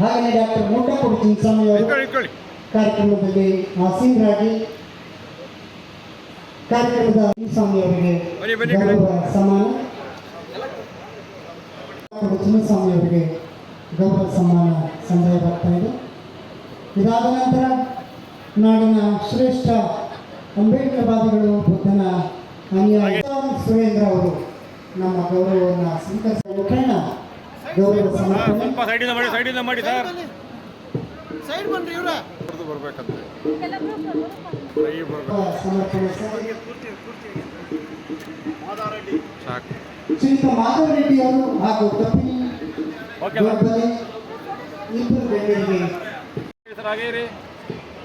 ಹಾಗೆಯೇ ಡಾಕ್ಟರ್ ಮುಂಡಕೋಡು ಚಿಂಚಸ್ವಾಮಿ ಅವರು ಕಾರ್ಯಕ್ರಮದಲ್ಲಿ ಆಸೀನರಾಗಿ ಕಾರ್ಯಕ್ರಮದ ಸ್ವಾಮಿ ಅವರಿಗೆ ಗೌರವ ಸಮ್ಮಾನ, ಚಿನ್ನಸ್ವಾಮಿ ಅವರಿಗೆ ಗೌರವ ಸಮ್ಮಾನ ಸಂದಾಯ ಬರ್ತಾ ಇದೆ. ಇದಾದ ನಂತರ ನಾಡಿನ ಶ್ರೇಷ್ಠ ಅಂಬೇಡ್ಕರ್ವಾದಿಗಳು, ಬುದ್ಧನ ಅನುಯಾಯಿ ಸುರೇಂದ್ರ ಅವರು ನಮ್ಮ ಗೌರವವನ್ನು ಸ್ವೀಕರಿಸಿದ ಮುಖೇನ ಗೌರವ ಸಮರ್ಪಣೆ. ಶ್ರೀಯುತ ಮಾಧವ ರೆಡ್ಡಿ ಅವರು ಹಾಗೂ ಕಪಿಲ್ ಗೋಡ್ಬಲೆ ಇಬ್ಬರು ಗಣ್ಯರಿಗೆ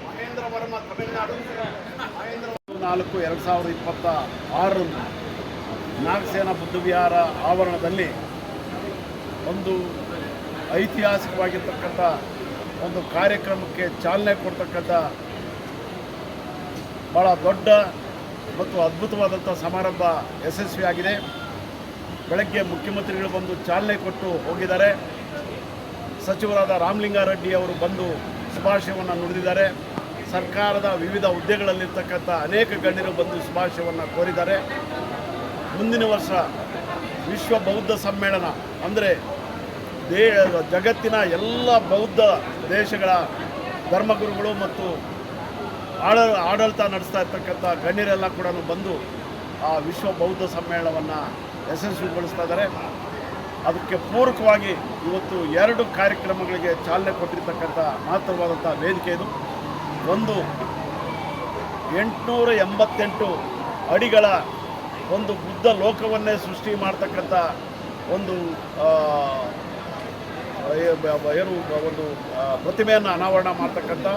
ಮಹೇಂದ್ರ ವರ್ಮ ತಮಿಳುನಾಡು 4/2026 ನಾಗಸೇನಾ ಬುದ್ಧವಿಹಾರ ಆವರಣದಲ್ಲಿ ಒಂದು ಐತಿಹಾಸಿಕವಾಗಿರ್ತಕ್ಕಂಥ ಒಂದು ಕಾರ್ಯಕ್ರಮಕ್ಕೆ ಚಾಲನೆ ಕೊಡ್ತಕ್ಕಂಥ ಭಾಳ ದೊಡ್ಡ ಮತ್ತು ಅದ್ಭುತವಾದಂಥ ಸಮಾರಂಭ ಯಶಸ್ವಿಯಾಗಿದೆ. ಬೆಳಗ್ಗೆ ಮುಖ್ಯಮಂತ್ರಿಗಳು ಬಂದು ಚಾಲನೆ ಕೊಟ್ಟು ಹೋಗಿದ್ದಾರೆ. ಸಚಿವರಾದ ರಾಮಲಿಂಗಾರೆಡ್ಡಿ ಅವರು ಬಂದು ಶುಭಾಶಯವನ್ನು ನುಡಿದಿದ್ದಾರೆ. ಸರ್ಕಾರದ ವಿವಿಧ ಹುದ್ದೆಗಳಲ್ಲಿರ್ತಕ್ಕಂಥ ಅನೇಕ ಗಣ್ಯರು ಬಂದು ಶುಭಾಶಯವನ್ನು ಕೋರಿದ್ದಾರೆ. ಮುಂದಿನ ವರ್ಷ ವಿಶ್ವ ಬೌದ್ಧ ಸಮ್ಮೇಳನ ಅಂದರೆ ಜಗತ್ತಿನ ಬೌದ್ಧ ದೇಶಗಳ ಧರ್ಮಗುರುಗಳು ಮತ್ತು ಆಡಳಿತ ನಡೆಸ್ತಾ ಇರ್ತಕ್ಕಂಥ ಗಣ್ಯರೆಲ್ಲ ಕೂಡ ಬಂದು ಆ ವಿಶ್ವ ಬೌದ್ಧ ಸಮ್ಮೇಳನವನ್ನು ಯಶಸ್ವಿಗೊಳಿಸ್ತಾ ಇದ್ದಾರೆ. ಅದಕ್ಕೆ ಪೂರಕವಾಗಿ ಇವತ್ತು 2 ಕಾರ್ಯಕ್ರಮಗಳಿಗೆ ಚಾಲನೆ ಕೊಟ್ಟಿರ್ತಕ್ಕಂಥ ಮಹತ್ತರವಾದಂಥ ವೇದಿಕೆ ಇದು. ಒಂದು 888 ಅಡಿಗಳ ಒಂದು ಬುದ್ಧ ಲೋಕವನ್ನೇ ಸೃಷ್ಟಿ ಮಾಡ್ತಕ್ಕಂಥ ಒಂದು ಒಂದು ಪ್ರತಿಮೆಯನ್ನು ಅನಾವರಣ ಮಾಡ್ತಕ್ಕಂಥ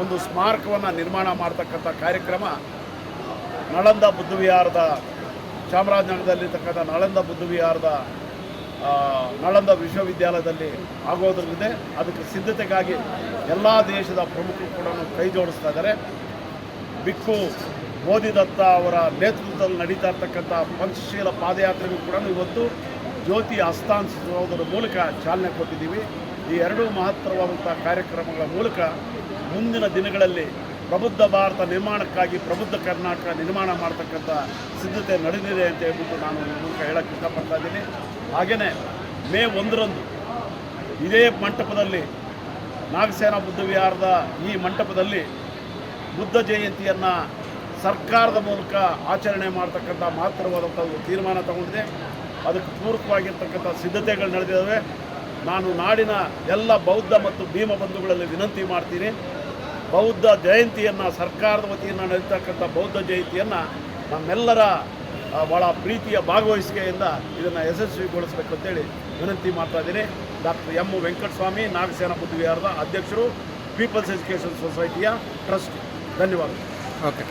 ಒಂದು ಸ್ಮಾರಕವನ್ನು ನಿರ್ಮಾಣ ಮಾಡ್ತಕ್ಕಂಥ ಕಾರ್ಯಕ್ರಮ ನಳಂದ ಬುದ್ಧವಿಹಾರದ ಚಾಮರಾಜನಗರದಲ್ಲಿರ್ತಕ್ಕಂಥ ನಳಂದ ಬುದ್ಧವಿಹಾರದ ನಳಂದ ವಿಶ್ವವಿದ್ಯಾಲಯದಲ್ಲಿ ಆಗೋದ್ರಲ್ಲಿದೆ. ಅದಕ್ಕೆ ಸಿದ್ಧತೆಗಾಗಿ ಎಲ್ಲ ದೇಶದ ಪ್ರಮುಖರು ಕೂಡ ಕೈ ಜೋಡಿಸ್ತಾ ಇದ್ದಾರೆ. ಬಿಕ್ಕು ಬೋಧಿದತ್ತ ಅವರ ನೇತೃತ್ವದಲ್ಲಿ ನಡೀತಾ ಇರ್ತಕ್ಕಂಥ ಪಂಚಶೀಲ ಪಾದಯಾತ್ರೆಗೂ ಕೂಡ ಇವತ್ತು ಜ್ಯೋತಿ ಹಸ್ತಾಂತರಿಸುವುದರ ಮೂಲಕ ಚಾಲನೆ ಕೊಟ್ಟಿದ್ದೀವಿ. ಈ 2 ಮಹತ್ತರವಾದಂಥ ಕಾರ್ಯಕ್ರಮಗಳ ಮೂಲಕ ಮುಂದಿನ ದಿನಗಳಲ್ಲಿ ಪ್ರಬುದ್ಧ ಭಾರತ ನಿರ್ಮಾಣಕ್ಕಾಗಿ ಪ್ರಬುದ್ಧ ಕರ್ನಾಟಕ ನಿರ್ಮಾಣ ಮಾಡ್ತಕ್ಕಂಥ ಸಿದ್ಧತೆ ನಡೆದಿದೆ ಅಂತ ಹೇಳ್ಬಿಟ್ಟು ನಾನು ಮೂಲಕ ಹೇಳೋಕ್ಕೆ ಇಷ್ಟಪಡ್ತಾ ಇದ್ದೀನಿ. ಹಾಗೆಯೇ ಮೇ 1ರಂದು ಇದೇ ಮಂಟಪದಲ್ಲಿ ನಾಗಸೇನಾ ಬುದ್ಧವಿಹಾರದ ಈ ಮಂಟಪದಲ್ಲಿ ಬುದ್ಧ ಜಯಂತಿಯನ್ನು ಸರ್ಕಾರದ ಮೂಲಕ ಆಚರಣೆ ಮಾಡ್ತಕ್ಕಂಥ ಮಹತ್ತರವಾದಂಥ ತೀರ್ಮಾನ ತಗೊಂಡಿದೆ. ಅದಕ್ಕೆ ಪೂರಕವಾಗಿರ್ತಕ್ಕಂಥ ಸಿದ್ಧತೆಗಳು ನಡೆದಿದ್ದಾವೆ. ನಾನು ನಾಡಿನ ಎಲ್ಲ ಬೌದ್ಧ ಮತ್ತು ಭೀಮ ಬಂಧುಗಳಲ್ಲಿ ವಿನಂತಿ ಮಾಡ್ತೀನಿ, ಬೌದ್ಧ ಜಯಂತಿಯನ್ನು ಸರ್ಕಾರದ ವತಿಯಿಂದ ನಡೀತಕ್ಕಂಥ ಬೌದ್ಧ ಜಯಂತಿಯನ್ನು ನಮ್ಮೆಲ್ಲರ ಭಾಳ ಪ್ರೀತಿಯ ಭಾಗವಹಿಸಿಕೆಯಿಂದ ಇದನ್ನು ಯಶಸ್ವಿಗೊಳಿಸಬೇಕು ಅಂತೇಳಿ ವಿನಂತಿ ಮಾಡ್ತಾ ಇದ್ದೀನಿ. ಡಾಕ್ಟರ್ ಎಂ ವೆಂಕಟಸ್ವಾಮಿ, ನಾಗಸೇನಾ ಬುದ್ಧವಿಹಾರದ ಅಧ್ಯಕ್ಷರು, ಪೀಪಲ್ಸ್ ಎಜುಕೇಷನ್ ಸೊಸೈಟಿಯ ಟ್ರಸ್ಟ್. ಧನ್ಯವಾದಗಳು. ಓಕೆ.